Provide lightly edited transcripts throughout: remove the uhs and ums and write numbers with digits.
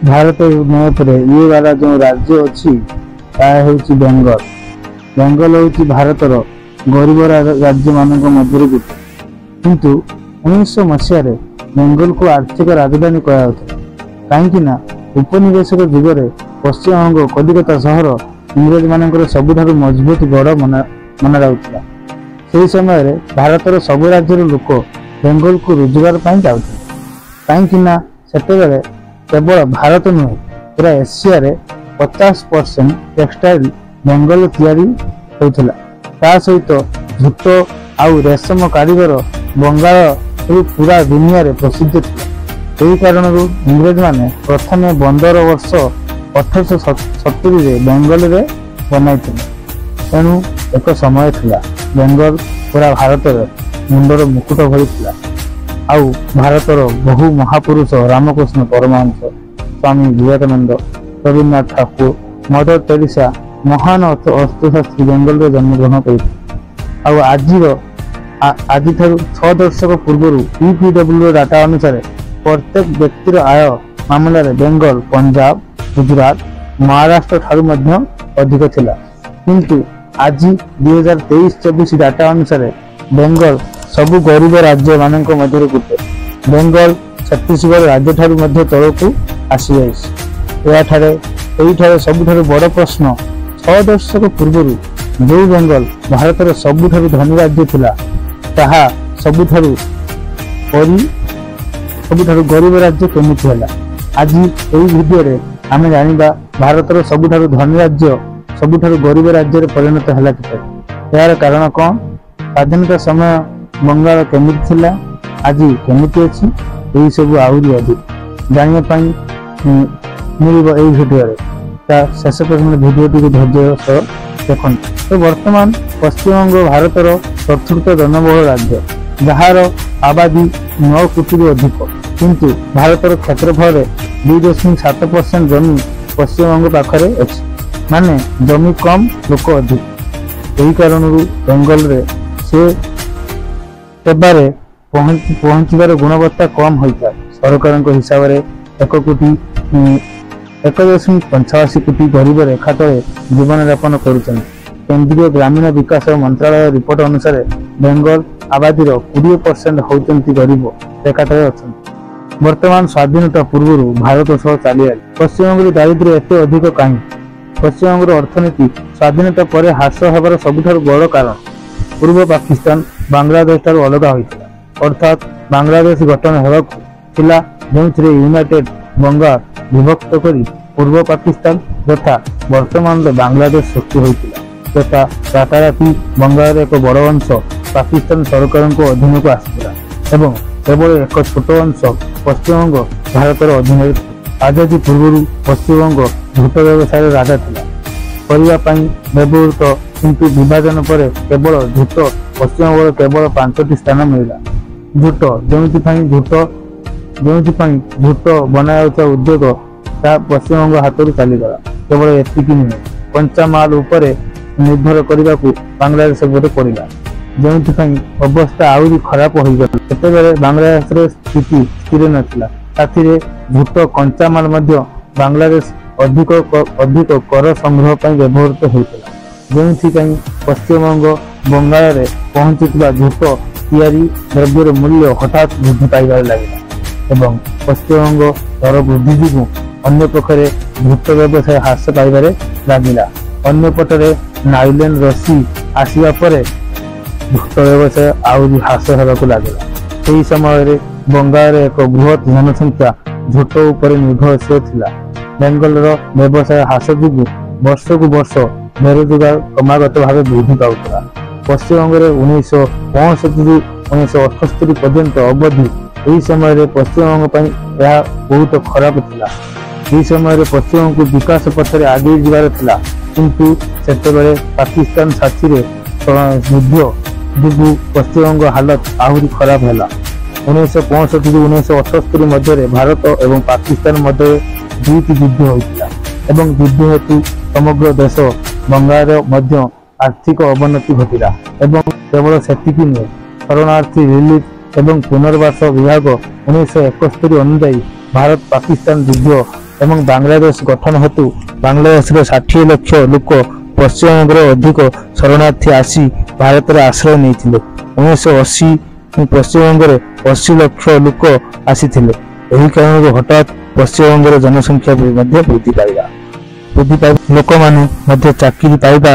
Bharat map रे ये वाला जो राज्य अच्छी बेंगल। बेंगल हूँ भारत गरीब राज्य मान मध्य गोटे किंतु 1900 मसीह बेंगल को आर्थिक राजधानी कह कहीं उपनिवेशक जुगे पश्चिमबंग कलिकता सहर इंग्रेज मान सबुठ मजबूत गढ़ मना जाऊला। से समय भारतर सब राज्य लोक बेंगल को रोजगार जाते कहीं से केवल भारत नुहे पूरा एशिया 50% टेक्सटाइल बेंगल तैयारी होता। ता सहित झूट आउ रेशम कारीगर बंगाल पूरा दुनिया रे प्रसिद्ध था। यही कारण इंग्रेज माने प्रथम 15 वर्ष 1870 बेंगल रे बनाई तेणु एक समय था बेंगल पूरा भारत मुंडर मुकुट भरी था। आउ भारतर बहु महापुरुष रामकृष्ण परमहंस, स्वामी विवेकानंद, रवीन्द्रनाथ ठाकुर, मदर टेरेसा महान अर्थशास्त्री बेंगल रे जन्मग्रहण कर। आज 6 दशक पूर्व ईपीडब्ल्यू डाटा अनुसार प्रत्येक व्यक्तिर आय मामला बेंगल पंजाब, गुजरात, महाराष्ट्र ठारू मध्य अधिक थिला। किंतु आज 2023-24 डाटा अनुसार बेंगल सबु गरीब राज्य मान मध्य गोटे। बेंगल छत्तीसगढ़ राज्य ठारू मध्य तलकू आसी जाए। सबुठारु बड़ प्रश्न 6 दशक पूर्व जो बेंगल भारतर सबुठारु धनी राज्य थिला ताहा सबुठारु गरीब राज्य केमिति होला। आज एई वीडियो रे आमे जानिबा भारतर सबुठारु धनी राज्य सबुठारु गरीब राज्य रे परिणत होला किपरि। यार कारण कोन? स्वाधीनता समय बंगाल केमिति थिला, आज केमिति अछि, एई सब आउरी अधिक जानिबा पई मिलिबो एई वीडियो रे। शेष पर्यटन भिडियोटी को धैर्य सह देखुन। तो वर्तमान पश्चिमबंग भारतर चतुर्थ जनबहुल राज्य जार आबादी 9 कोटी अधिक किंतु भारतर क्षेत्रफल 2.7% जमी पश्चिमबंग पाखरे अछि, माने जमी कम लोक अधिक। यही कारण बेंगल रे से सेबारे पहुंचबार गुणवत्ता कम होता। सरकार हिसाब से 1.85 कोटी गरीब रेखा तले जीवन यापन कर। केंद्रीय ग्रामीण विकास मंत्रालय रिपोर्ट अनुसार बेंगल आबादी 20% होती गरीब रेखा तले अच्छा। वर्तमान स्वाधीनता पूर्व भारत सह चली पश्चिमबंग दारिद्र्य एत अधिक कहीं? पश्चिमबंग अर्थनीति स्वाधीनता पर ह्रास होबार सबुठारु बड़ कारण पूर्व पाकिस्तान बांग्लादेश ठारू अलग होता। अर्थात बांग्लादेश गठन होगाकू थिला जो यूनाइटेड बंगाल विभक्त करी पूर्व पाकिस्तान तथा वर्तमान बांग्लादेश सृष्टि होता। तथा राताराती बंगाल एक बड़ अंश पाकिस्तान सरकार को अधीन को आसाला एवं केवल एक छोट अंश पश्चिमबंग भारतर अधीन। आजादी पूर्व पश्चिमबंग झूट व्यवसाय राजा था करने व्यवहृत किंतु विभाजन पर केवल झूट पश्चिमबंग केवल 5टी स्थान मिला। झूट झूट बनाया उद्योग पश्चिमबंग हाथ चलीगला। केवल एतिक नुहे कंचामाल उपर निर्भर करने को बांग्लादेश पड़ा जो अवस्था आहरी खराब हो गला। बांग्लादेश स्थिति स्थिर नाला साथी झूट कंचामाल बांग्लादेश अधिक कर संग्रह पर व्यवहृत होता जो पश्चिमबंग बंगाल में पहुंचुवा झूट तैयारी द्रव्यर मूल्य हठात वृद्धि पाइबार लगे एवं पश्चिमबंग दर वृद्धि जो अन्य पक्षरे झूट व्यवसाय ह्रास पाइबार लगिला। अन्य पटरे नाइलन रसी आसवा पर झूट व्यवसाय आहरी ह्रास होगा लगिला। से समय बंगाल एक बृहत जनसंख्या झूट उपर निर्भरशील थिला। बेंगलर व्यवसाय ह्रास जो वर्ष को वर्ष बेरोजगार क्रमागत भाव वृद्धि पाता। पश्चिमबंग 1965 1978 पर्यंत अवधि यही समय पश्चिमबंग यह बहुत खराब थिला। यही समय पश्चिमबंग को विकास पथर आगे जाबार थिला किंतु सेतेबेले पाकिस्तान साथी युद्ध जो पश्चिमबंग हालत आहरी खराब है। 1965 1978 मध्य भारत और पाकिस्तान मध्य 2टी युद्ध होता एवं युद्ध हेतु समग्र देश बंगाल मध्य आर्थिक अवनति घटिला एवं केवल सेतिक नुहे शरणार्थी रिलीफ एवं पुनर्वास विभाग 1971 अनुसार भारत पाकिस्तान युद्ध ଏବଂ ବାଂଲାଦେଶ ଗଠନ ହେତୁ ବାଂଲାଦେଶର 60 ଲକ୍ଷ ଲୋକ ପଶ୍ଚିମବଙ୍ଗର ଅଧିକ ଶରଣାର୍ଥୀ ଆସି ଭାରତରେ ଆଶ୍ରୟ ନେଇଥିଲେ। 1980 ପଶ୍ଚିମବଙ୍ଗରେ 80 ଲକ୍ଷ ଲୋକ ଆସିଥିଲେ। ଏହି କାରଣରୁ ହଠାତ୍ ପଶ୍ଚିମବଙ୍ଗର ଜନସଂଖ୍ୟା ମଧ୍ୟ ବୃଦ୍ଧି ପାଇଲା। ଲୋକମାନେ ମଧ୍ୟ ଚାକିରି ପାଇବା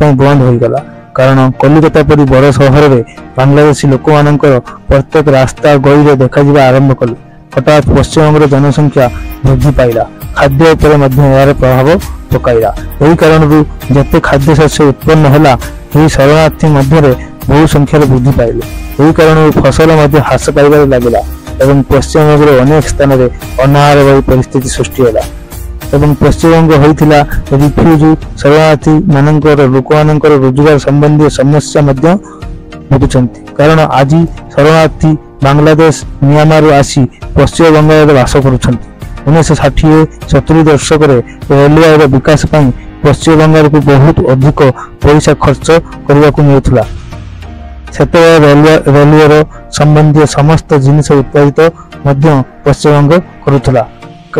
ପାଇଁ ବନ୍ଦ ହୋଇଗଲା, କାରଣ କଲିକତା ପରି ବଡ଼ ସହରରେ ବାଂଲାଦେଶୀ ଲୋକମାନଙ୍କର ପ୍ରତ୍ୟେକ ରାସ୍ତା ଗଳିରେ ଦେଖାଯିବା ଆରମ୍ଭ କଲେ। ହଠାତ୍ ପଶ୍ଚିମବଙ୍ଗର ଜନସଂଖ୍ୟା ବୃଦ୍ଧି ପାଇଲା, ଖାଦ୍ୟ ଉପରେ ମଧ୍ୟ ଏହାର ପ୍ରଭାବ ପକାଇଲା। ଏହି କାରଣରୁ ଯେତେ ଖାଦ୍ୟଶସ୍ୟ ଉତ୍ପନ୍ନ ହେଲା, ଏହି ଶରଣାର୍ଥୀ ମଧ୍ୟରେ ବହୁ ସଂଖ୍ୟାରେ ବୃଦ୍ଧି ପାଇଲେ। ଏହି କାରଣରୁ ଫସଲ ମଧ୍ୟ ହ୍ରାସ ପାଇବାରେ ଲାଗିଲା ଏବଂ ପଶ୍ଚିମବଙ୍ଗର ଅନେକ ସ୍ଥାନରେ ଅନାହାର ଭଳି ପରିସ୍ଥିତି ସୃଷ୍ଟି ହେଲା ଏବଂ ପଶ୍ଚିମବଙ୍ଗ ହୋଇଥିଲା ରିଫ୍ୟୁଜି ଶରଣାର୍ଥୀ ଲୋକମାନଙ୍କର ରୋଜଗାର ସମ୍ବନ୍ଧୀୟ ସମସ୍ୟା ମଧ୍ୟ ଭୋଗୁଛନ୍ତି, କାରଣ ଆଜି ଶରଣାର୍ଥୀ ବାଂଲାଦେଶ ମିଆଁମାରରୁ ଆସି ପଶ୍ଚିମବଙ୍ଗରେ ବାସ କରୁଛନ୍ତି। 1960-70 ଦଶକରେ ରେଲୱେର ବିକାଶ ପାଇଁ ପଶ୍ଚିମବଙ୍ଗକୁ ବହୁତ ଅଧିକ ପଇସା ଖର୍ଚ୍ଚ କରିବାକୁ ମିଳୁଥିଲା। ସେତେବେଳେ ରେଲୱେର ସମ୍ବନ୍ଧୀୟ ସମସ୍ତ ଜିନିଷ ଉତ୍ପାଦିତ ମଧ୍ୟ ପଶ୍ଚିମବଙ୍ଗ କରୁଥିଲା,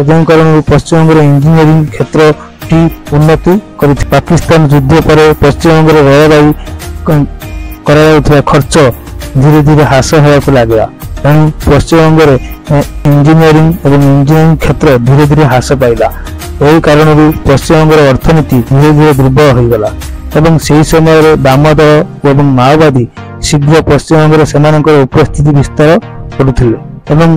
ଯେଉଁ କାରଣରୁ ପଶ୍ଚିମବଙ୍ଗର ଇଞ୍ଜିନିୟରିଂ କ୍ଷେତ୍ରଟି ଉନ୍ନତି କରିଥିଲା। ପାକିସ୍ତାନ ଯୁଦ୍ଧ ପରେ ପଶ୍ଚିମବଙ୍ଗର ରେଳବାଇ କରାଯାଉଥିବା ଖର୍ଚ୍ଚ ଧୀରେ ଧୀରେ ହ୍ରାସ ହେବାକୁ ଲାଗିଲା। ତେଣୁ ପଶ୍ଚିମବଙ୍ଗରେ ଇଞ୍ଜିନିୟରିଂ କ୍ଷେତ୍ର ଧୀରେ ଧୀରେ ହ୍ରାସ ପାଇଲା। ଏହି କାରଣରୁ ପଶ୍ଚିମବଙ୍ଗର ଅର୍ଥନୀତି ଧୀରେ ଧୀରେ ଦୁର୍ବଳ ହୋଇଗଲା ଏବଂ ସେହି ସମୟରେ ବାମ ଦଳ ଏବଂ ମାଓବାଦୀ ଶୀଘ୍ର ପଶ୍ଚିମବଙ୍ଗରେ ସେମାନଙ୍କର ଉପସ୍ଥିତି ବିସ୍ତାର କରୁଥିଲେ ଏବଂ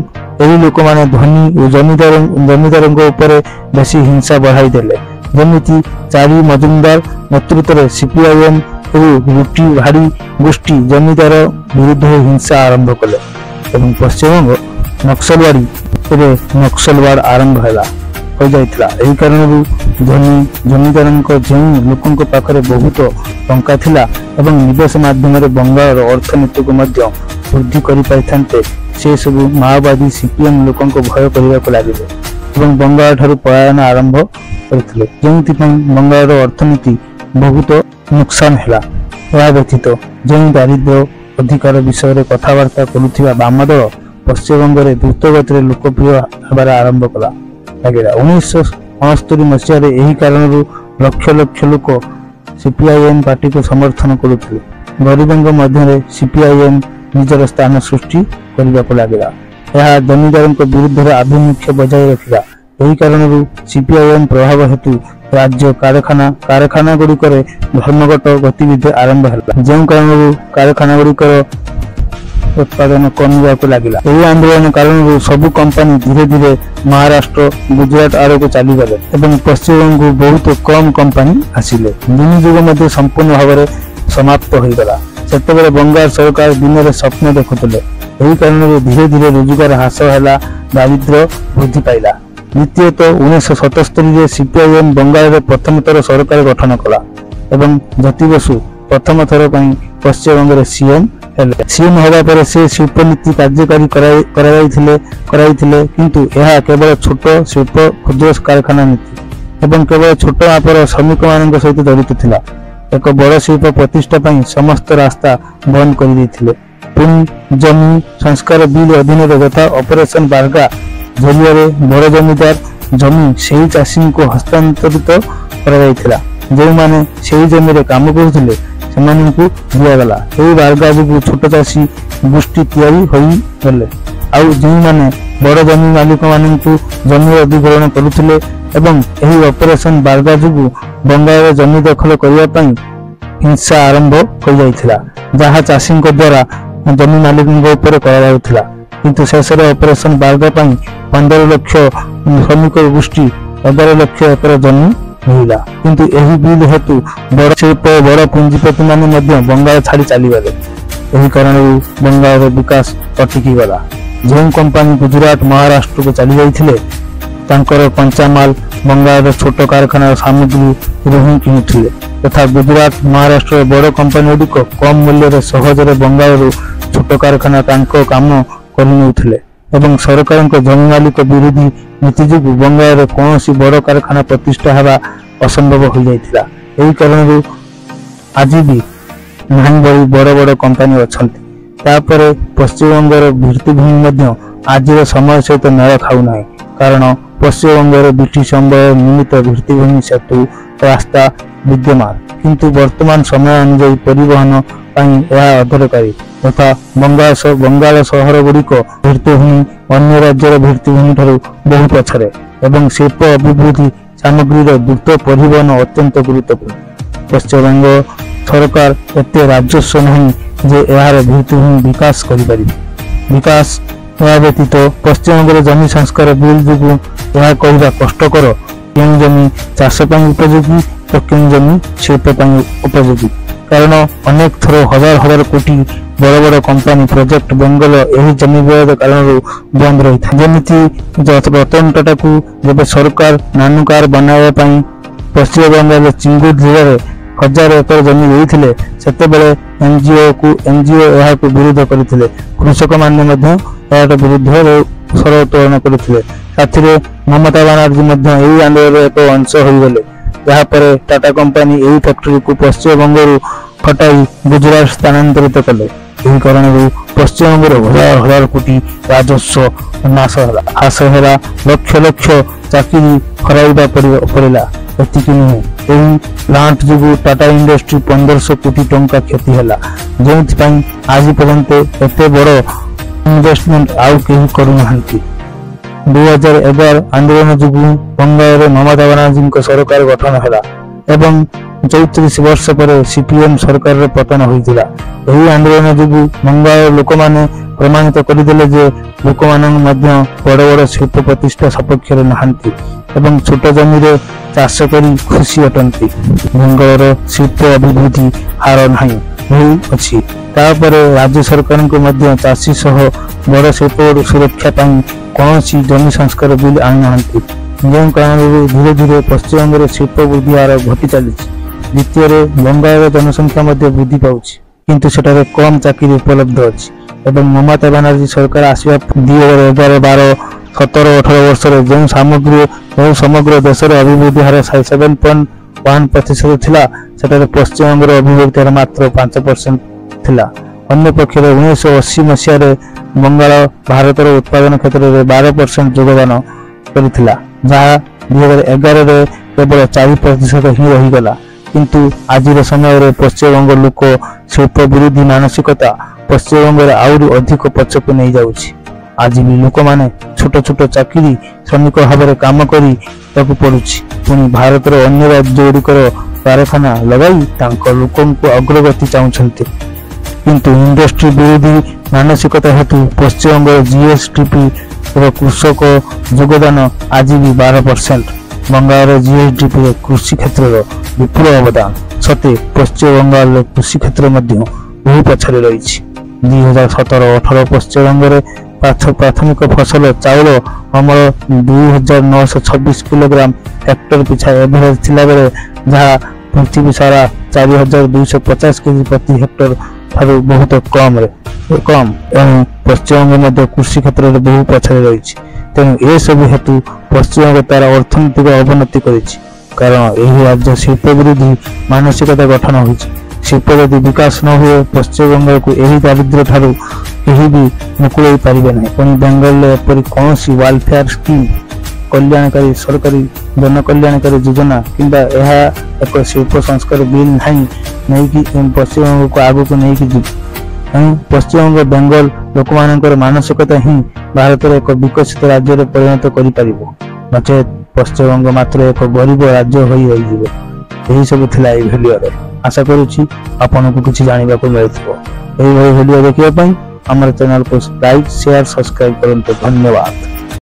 ଏହି ଲୋକମାନେ ଧନୀ ଓ ଜମିଦାରଙ୍କ ଉପରେ ବେଶୀ ହିଂସା ବଢ଼ାଇ ଦେଲେ। ଯେମିତି ଚାରି ମଜୁମଦାର ନେତୃତ୍ୱରେ ସିପିଆଇଏମ୍ ଓ ଲୁଟି ଭାଡ଼ି ଗୋଷ୍ଠୀ ଜମିଦାର ବିରୁଦ୍ଧରେ ହିଂସା ଆରମ୍ଭ କଲେ ଏବଂ ପଶ୍ଚିମବଙ୍ଗ ନକ୍ସଲବାଦ ଆରମ୍ଭ ହୋଇଯାଇଥିଲା। ଏହି କାରଣରୁ ଧନୀ ଜମିଦାରଙ୍କ ଯେଉଁ ଲୋକଙ୍କ ପାଖରେ ବହୁତ ଟଙ୍କା ଥିଲା ଏବଂ ନିବେଶ ମାଧ୍ୟମରେ ବଙ୍ଗାଳର ଅର୍ଥନୀତିକୁ ମଧ୍ୟ ବୃଦ୍ଧି କରିପାରିଥାନ୍ତେ, ସେସବୁ ମାଓବାଦୀ ସିପିଏମ୍ ଲୋକଙ୍କୁ ଭୟ କରିବାକୁ ଲାଗିଲେ ଏବଂ ବଙ୍ଗାଳ ଠାରୁ ପଳାୟନ ଆରମ୍ଭ କରିଥିଲେ, ଯେଉଁଥିପାଇଁ ବଙ୍ଗାଳର ଅର୍ଥନୀତି ବହୁତ ନୁକସାନ ହେଲା। ଏହା ବ୍ୟତୀତ ଯେଉଁ ଦାରିଦ୍ର୍ୟ ଅଧିକାର ବିଷୟରେ କଥାବାର୍ତ୍ତା କରୁଥିବା ବାମ ଦଳ ପଶ୍ଚିମବଙ୍ଗରେ ଦ୍ରୁତଗତିରେ ଲୋକପ୍ରିୟ ହେବାର ଆରମ୍ଭ ଲାଗିଲା। 1969 ମସିହାରେ ଏହି କାରଣରୁ ଲକ୍ଷ ଲକ୍ଷ ଲୋକ ସିପିଆଇଏମ୍ ପାର୍ଟିକୁ ସମର୍ଥନ କରୁଥିଲେ। ଗରିବଙ୍କ ମଧ୍ୟରେ ସିପିଆଇଏମ୍ ନିଜର ସ୍ଥାନ ସୃଷ୍ଟି କରିବାକୁ ଲାଗିଲା। ଏହା ଜମିଦାରଙ୍କ ବିରୁଦ୍ଧରେ ଆଭିମୁଖ୍ୟ ବଜାୟ ରଖିଲା। ଏହି କାରଣରୁ ସିପିଆଇଏମ୍ ପ୍ରଭାବ ହେତୁ ରାଜ୍ୟ କାରଖାନାଗୁଡ଼ିକରେ ଧର୍ମଘଟ ଗତିବିଧି ଆରମ୍ଭ ହେଲା, ଯେଉଁ କାରଣରୁ କାରଖାନାଗୁଡ଼ିକର ଉତ୍ପାଦନ କମିବାକୁ ଲାଗିଲା। ଏହି ଆନ୍ଦୋଳନ କାରଣରୁ ସବୁ କମ୍ପାନୀ ଧୀରେ ଧୀରେ ମହାରାଷ୍ଟ୍ର, ଗୁଜରାଟ ଆଡ଼କୁ ଚାଲିଗଲେ ଏବଂ ପଶ୍ଚିମବଙ୍ଗକୁ ବହୁତ କମ୍ କମ୍ପାନୀ ଆସିଲେ। ବିନିଯୋଗ ମଧ୍ୟ ସମ୍ପୂର୍ଣ୍ଣ ଭାବରେ ସମାପ୍ତ ହୋଇଗଲା। ସେତେବେଳେ ବଙ୍ଗାଳ ସରକାର ଦିନରେ ସ୍ୱପ୍ନ ଦେଖୁଥିଲେ। ଏହି କାରଣରୁ ଧୀରେ ଧୀରେ ରୋଜଗାର ହ୍ରାସ ହେଲା, ଦାରିଦ୍ର୍ୟ ବୃଦ୍ଧି ପାଇଲା। ଦ୍ୱିତୀୟତଃ 1977ରେ ସିପିଆଇଏମ୍ ବଙ୍ଗାଳରେ ପ୍ରଥମ ଥର ସରକାର ଗଠନ କଲା ଏବଂ ଜ୍ୟୋତି ବସୁ ପ୍ରଥମ ଥର ପାଇଁ ପଶ୍ଚିମବଙ୍ଗରେ ସିଏମ୍ ହେଲେ। ସିଏମ୍ ହେବା ପରେ ସେ ଶିଳ୍ପନୀତି କାର୍ଯ୍ୟକାରୀ କରାଇଥିଲେ, କିନ୍ତୁ ଏହା କେବଳ ଛୋଟ ଶିଳ୍ପ, କ୍ଷୁଦ୍ର କାରଖାନା ନୀତି ଏବଂ କେବଳ ଛୋଟ ମାପର ଶ୍ରମିକମାନଙ୍କ ସହିତ ଜଡ଼ିତ ଥିଲା। ଏକ ବଡ଼ ଶିଳ୍ପ ପ୍ରତିଷ୍ଠା ପାଇଁ ସମସ୍ତ ରାସ୍ତା ବନ୍ଦ କରିଦେଇଥିଲେ। ପୁଣି ଜମି ସଂସ୍କାର ବିଲ୍ ଅଧୀନରେ ଯଥା ଅପରେସନ ବାର୍ଗା ଜରିଆରେ ବଡ଼ ଜମିଦାର ଜମି ସେହି ଚାଷୀଙ୍କୁ ହସ୍ତାନ୍ତରିତ କରାଯାଇଥିଲା। ଯେଉଁମାନେ ସେହି ଜମିରେ କାମ କରୁଥିଲେ ସେମାନଙ୍କୁ ଦିଆଗଲା। ଏହି ବାର୍ଗା ଯୋଗୁଁ ଛୋଟ ଚାଷୀ ଗୋଷ୍ଠୀ ତିଆରି ହୋଇଗଲେ, ଆଉ ଯେଉଁମାନେ ବଡ଼ ଜମି ମାଲିକମାନଙ୍କୁ ଜମି ଅଧିଗ୍ରହଣ କରୁଥିଲେ ଏବଂ ଏହି ଅପରେସନ ବାର୍ଗା ଯୋଗୁଁ ବଙ୍ଗାଳରେ ଜମି ଦଖଲ କରିବା ପାଇଁ ହିଂସା ଆରମ୍ଭ ହୋଇଯାଇଥିଲା, ଯାହା ଚାଷୀଙ୍କ ଦ୍ୱାରା ଜମି ମାଲିକଙ୍କ ଉପରେ କରାଯାଉଥିଲା। କିନ୍ତୁ ଶେଷରେ ଅପରେସନ ବାର୍ଗା ପାଇଁ 15 ଲକ୍ଷ ଶ୍ରମିକ ଗୋଷ୍ଠୀ 11 ଲକ୍ଷ ଏକର ଜମି ମିଳିଲା। କିନ୍ତୁ ଏହି ବିଲ୍ ହେତୁ ବଡ଼ ଶିଳ୍ପ ଓ ବଡ଼ ପୁଞ୍ଜିପତିମାନେ ମଧ୍ୟ ବଙ୍ଗାଳ ଛାଡ଼ି ଚାଲିଗଲେ। ଏହି କାରଣରୁ ବଙ୍ଗାଳର ବିକାଶ ଅଟକିଗଲା। ଯେଉଁ କମ୍ପାନୀ ଗୁଜରାଟ, ମହାରାଷ୍ଟ୍ରକୁ ଚାଲିଯାଇଥିଲେ, ତାଙ୍କର କଞ୍ଚାମାଲ ବଙ୍ଗାଳର ଛୋଟ କାରଖାନାର ସାମଗ୍ରୀରୁ ହିଁ କିଣୁଥିଲେ, ତଥା ଗୁଜରାଟ, ମହାରାଷ୍ଟ୍ରର ବଡ଼ କମ୍ପାନୀଗୁଡ଼ିକ କମ୍ ମୂଲ୍ୟରେ ସହଜରେ ବଙ୍ଗାଳରୁ ଛୋଟ କାରଖାନା ତାଙ୍କ କାମ କରିନେଉଥିଲେ ଏବଂ ସରକାରଙ୍କ ଜମି ମାଲିକ ବିରୋଧୀ ନୀତି ଯୋଗୁଁ ବଙ୍ଗାଳରେ କୌଣସି ବଡ଼ କାରଖାନା ପ୍ରତିଷ୍ଠା ହେବା ଅସମ୍ଭବ ହୋଇଯାଇଥିଲା। ଏହି କାରଣରୁ ଆଜି ବି ନାହିଁ ଭଳି ବଡ଼ ବଡ଼ କମ୍ପାନୀ ଅଛନ୍ତି। ତାପରେ ପଶ୍ଚିମବଙ୍ଗର ଭିତ୍ତିଭୂମି ମଧ୍ୟ ଆଜିର ସମୟ ସହିତ ମେଳ ଖାଉନାହିଁ, କାରଣ पश्चिमबंग ब्रिटिश अम्बल निर्मित भित्तिभूमि सेतु रास्ता विद्यमान किंतु वर्तमान समय अनुଯାयी परिवहन अदरकारी तथा बंगाल सहर गुड़िक भित्तिभूमि अन्य राज्यर भित्तिभूमि ठारू बहु पछरे एवं शिल्प अभिवृद्धि सामग्री द्रुत परिवहन अत्यंत गुरुत्वपूर्ण। पश्चिमबंग सरकार एते राजस्व नहीं जे यार भित्तिभूमि विकास करि विकास व्यतीत पश्चिमबंग जमी संस्कार बिल जो यह कहवा कष्टकर केउं जमी चाष उपयोगी तो केउं जमी शिल्प उपयोगी कारण अनेक थर हजार हजार कोटी बड़ बड़ कंपानी प्रोजेक्ट बेंगल यही जमी विवाद कारण बंद रही था। जमीती रतन टाटा को जब सरकार नानु कार बनावा पश्चिम बंगाल चिंगुर जिले में 1000 एकर जमी देते से एनजीओ यह विरोध करते कृषक मैंने विरुद्ध स्वर करते साथ ममता बनर्जी यही आंदोलन एक अंश होगले यापर टाटा कंपानी यही फैक्ट्री को पश्चिमबंग हटाई गुजरात स्थानांतरित कले यही कारण पश्चिमबंग हजार हजार कोटी राजस्व ह्रास है लक्ष लक्ष चाकरी हराइबा पड़ेगा एतिक नुहे यही प्लांट जो टाटा इंडस्ट्री 1500 कोटी टंका क्षति है जो आज पर्यंत एत बड़ इन्वेस्टमेंट आउ कहीं करूना 2011 आंदोलन जो बंगाल ममता बनर्जी सरकार गठन है एवं 34 वर्ष पर सीपीएम सरकार पतन होता यही आंदोलन जो बंगाल लोक मैंने प्रमाणित करदे लोक बड़ बड़ शिल्प प्रतिष्ठा सपक्ष नहांती एवं छोट जमी चाष कर खुशी अटंती बंगाल शिल्प अभिवृद्धि हार नहीं अच्छी राज्य सरकार को चाषी सह बड़ शिल्प सुरक्षा कौन जमी संस्कार बिल आना जो कारण धीरे धीरे पश्चिमबंग शिल्प वृद्धि हार घटी चली द्वितीय बंगाल जनसंख्या वृद्धि पाँच किंतु सेठारे कम चाकरी उपलब्ध अच्छी एवं ममता बनर्जी सरकार आसवा 2011, 12, 17, 18 वर्ष जो सामग्री समग्र देश अभिवृद्धि हार 7.1% थिला सेठारे पश्चिमबंग अभिवृद्धि हार मात्र 5% थिला। अन्य पक्ष 1980 मसीह बंगाल भारत उत्पादन क्षेत्र में 12% योगदान करथिला जहाँ 2011 केवल 4% ही रहीगला किंतु आज समय पश्चिमबंग लोक शिल्प विरोधी मानसिकता पश्चिमबंग आहरी अधिक पछक नहीं जाउछि। आज भी लोक माने छोट छोट चाकरी श्रमिक भाव में काम करी पड़ुछि पुणी भारत अन्य राज्य गुड़िकर कारखाना लगाई लोकों को अग्रगति चाहते किंतु इंडस्ट्री विरोधी मानसिकता हेतु पश्चिमबंग जीएसडीपी कृषक योगदान आज भी 12%। बंगाल जीएसडीपी कृषि क्षेत्र विपुल अवदान सते पश्चिम बंगाल कृषि क्षेत्र बहु पछरे रही 2017-18 पश्चिमबंग प्राथमिक फसल चाउल अमल 2926 किलोग्राम हेक्टर पिछा एवरेज थिला बेले जहाँ पृथ्वी सारा 4250 केजी प्रति हेक्टर ठारू बहुत कम एवं पश्चिमबंग कृषि क्षेत्र में बहु पछरे रही तेणु ए सब हेतु पश्चिमबंग तार अर्थनैतिक अवनति करिछि कारण यही राज्य शिल्प विरोधी मानसिकता गठन होइछि। शिल्प यदि विकास न हुए पश्चिमबंग को यही दारिद्र्य ठारू कहीं भी मुकुल पारे ना पुणी बेंगल एपरी कौन वेलफेयर स्कीम कल्याणकारी सरकारी जन कल्याणकारी योजना किंबा एक शिल्प संस्कार बिल नहीं पश्चिमबंग को आगू को नहीं पश्चिमबंग बेंगल लोक मान मानसिकता ही भारत एक विकसित राज्य में परिणत कर नचे पश्चिमबंग मात्र एक गरीब राज्य यही सब थिला भिडियो आशा करुच्ची आपन को किसी जानवा को मिलता भिडियो देखा आम चैनल को लाइक शेयर सब्सक्राइब करते धन्यवाद।